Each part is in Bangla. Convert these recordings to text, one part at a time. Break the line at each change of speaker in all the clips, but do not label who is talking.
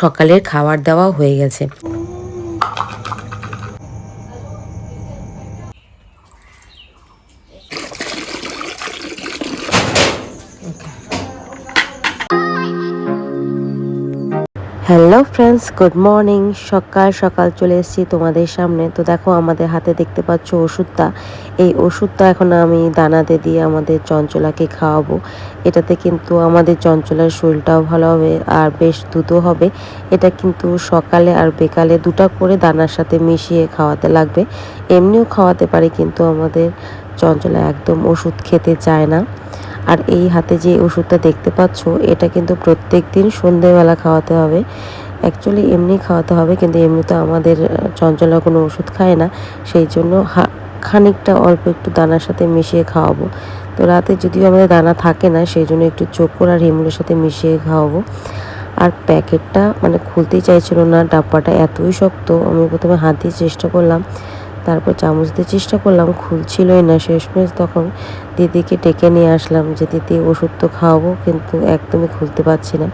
সকালের খাবার দাওয়া হয়ে গেছে। Hello friends, good morning. সকাল সকাল চলে এসেছি তোমাদের সামনে। তো দেখো আমাদের হাতে দেখতে পাচ্ছ ওষুধটা। এই ওষুধটা এখন আমি দানাতে দিয়ে আমাদের চঞ্চলাকে খাওয়াবো। এটাতে কিন্তু আমাদের চঞ্চলার শরীরটাও ভালো হবে আর বেশ দ্রুত হবে। এটা কিন্তু সকালে আর বিকালে দুটো করে দানার সাথে মিশিয়ে খাওয়াতে লাগবে। এমনিও খাওয়াতে পারি, কিন্তু আমাদের চঞ্চলা একদম ওষুধ খেতে চায় না। আর এই হাতে যে ওষুধটা দেখতে পাচ্ছ, এটা কিন্তু প্রত্যেক দিন সন্ধেবেলা খাওয়াতে হবে। অ্যাকচুয়ালি এমনি খাওয়াতে হবে, কিন্তু এমনি তো আমাদের চঞ্চলা কোনো ওষুধ খায় না, সেই জন্য খানিকটা অল্প একটু দানার সাথে মিশিয়ে খাওয়াবো। তো রাতে যদিও আমাদের দানা থাকে না, সেই জন্য একটু চোকর আর হিমুলের সাথে মিশিয়ে খাওয়াবো। আর প্যাকেটটা মানে খুলতেই চাইছিল না, ডাব্বাটা এতই শক্ত। আমি প্রথমে হাত দিয়ে চেষ্টা করলাম, তারপর চামচ দিয়ে চেষ্টা করলাম, খুলছিলই না। শেষমেশ তখন দিদিকে ডেকে নিয়ে আসলাম যে দিদি ওষুধ তো খাওয়াবো, কিন্তু একদমই খুলতে পারছি না।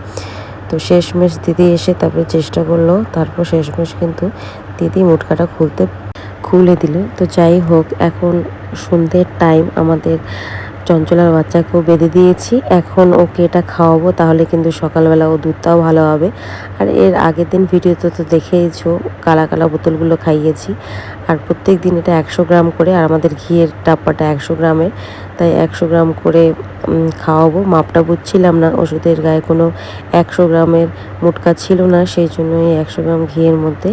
তো শেষমেশ দিদি এসে তারপরে চেষ্টা করলো, তারপর শেষমেশ কিন্তু দিদি মুটকাটা খুলে দিল। তো যাই হোক, এখন সন্ধ্যের টাইম, আমাদের চঞ্চলার বাচ্চাকেও বেঁধে দিয়েছি। এখন ওকে এটা খাওয়াবো, তাহলে কিন্তু সকালবেলা ও দুধটাও ভালো হবে। আর এর আগের দিন ভিডিওতে তো দেখেইছো, কালা কালা বোতলগুলো খাইয়েছি। আর প্রত্যেক দিন এটা 100 গ্রাম করে, আর আমাদের ঘিয়ের ডাব্বাটা 100 গ্রামের, তাই 100 গ্রাম করে খাওয়াবো। মাপটা বুঝছিলাম না, ওষুধের গায়ে কোনো 100 গ্রামের মোটকা ছিল না, সেই জন্য এই 100 গ্রাম ঘিয়ের মধ্যে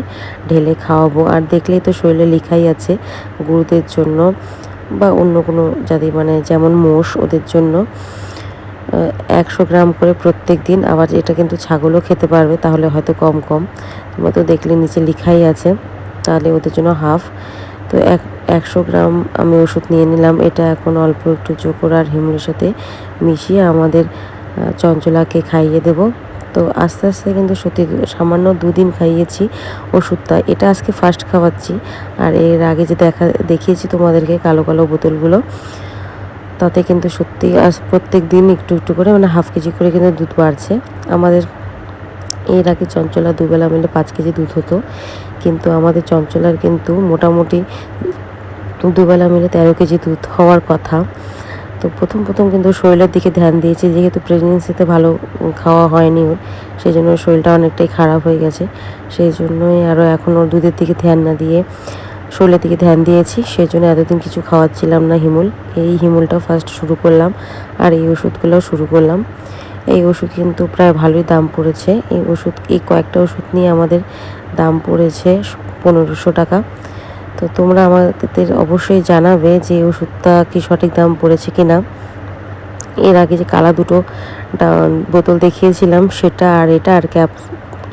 ঢেলে খাওয়াবো। আর দেখলেই তো শরীরে লেখাই আছে, গরুদের জন্য বা অন্য কোনো জাতি, মানে যেমন মোষ, ওদের জন্য 100 গ্রাম করে প্রত্যেক দিন। আবার এটা কিন্তু ছাগলও খেতে পারবে, তাহলে হয়তো কম কম। তোমরা তো দেখলে নিচে লেখাই আছে, তাহলে ওদের জন্য হাফ। তো 100 গ্রাম আমি ওষুধ নিয়ে নিলাম। এটা এখন অল্প একটু চোকর আর হিমুরের সাথে মিশিয়ে আমাদের চঞ্চলাকে খাইয়ে দেব। তো আস্তে আস্তে কিন্তু সত্যি সামান্য 2 দিন খাইয়েছি ওষুধটা, এটা আজকে ফার্স্ট খাওয়াচ্ছি। আর এর আগে যে দেখিয়েছি তোমাদেরকে কালো কালো বোতলগুলো, তাতে কিন্তু সত্যি আজ প্রত্যেক দিন একটু একটু করে, মানে হাফ কেজি করে কিন্তু দুধ বাড়ছে আমাদের। এর আগে চঞ্চলা দুবেলা মিলে 5 কেজি দুধ হতো, কিন্তু আমাদের চঞ্চলার কিন্তু মোটামুটি দুবেলা মিলে 13 কেজি দুধ হওয়ার কথা। তো প্রথম কিন্তু শরীরের দিকে ধ্যান দিয়েছি, যেহেতু প্রেগনেন্সিতে ভালো খাওয়া হয়নি ওর, সেই জন্য শরীরটা অনেকটাই খারাপ হয়ে গেছে। সেই জন্যই আরও এখন ওর দুধের দিকে ধ্যান না দিয়ে শরীরের দিকে ধ্যান দিয়েছি। সেই জন্য এতদিন কিছু খাওয়াচ্ছিলাম না হিমুল। এই হিমুলটাও ফার্স্ট শুরু করলাম, আর এই ওষুধগুলোও শুরু করলাম। এই ওষুধ কিন্তু প্রায় ভালোই দাম পড়েছে। এই কয়েকটা ওষুধ নিয়ে আমাদের দাম পড়েছে 1500 টাকা। তো তোমরা আমাদের অবশ্যই জানাবে যে ওষুধটা কি সঠিক দাম পড়েছে কিনা। এর আগে যে কালা দুটো বোতল দেখিয়েছিলাম, সেটা আর এটা আর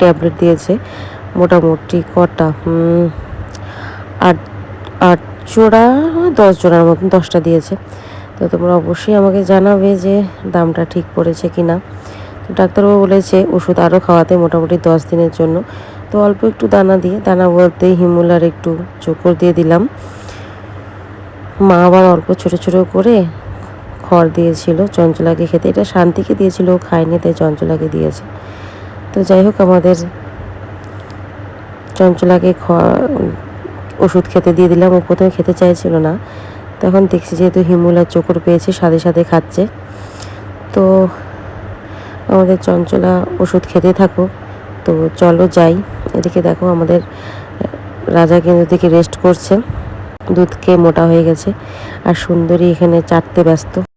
ট্যাবলেট দিয়েছে মোটামুটি কটা, 8 জোড়া, 10 জোড়ার মতন, 10টা দিয়েছে। তো তোমরা অবশ্যই আমাকে জানাবে যে দামটা ঠিক পড়েছে কিনা। তো ডাক্তারবাবু বলেছে ওষুধ আরও খাওয়াতে, মোটামুটি 10 দিনের জন্য। তো অল্প একটু দানা বলতে হিমুল আর একটু চোকর দিয়ে দিলাম। মা আবার অল্প ছোট ছোট করে খড় দিয়েছিল চঞ্চলাকে খেতে। এটা শান্তিকে দিয়েছিল, ও খায়নি, তাই চঞ্চলাকে দিয়েছে। তো যাই হোক, আমাদের চঞ্চলাকে ওষুধ খেতে দিয়ে দিলাম। ও প্রথমে খেতে চাইছিল না, তখন দেখছি যেহেতু হিমুল আর চোকর পেয়েছে, সাথে সাথে খাচ্ছে। তো আমাদের চঞ্চলা ওষুধ খেতে থাকুক। তো চলো যাই। এদিকে দেখো আমাদের রাজা কিন্তু দিকে রেস্ট করছে, দুধ খেয়ে মোটা হয়ে গেছে। আর সুন্দরী এখানে চাটতে ব্যস্ত।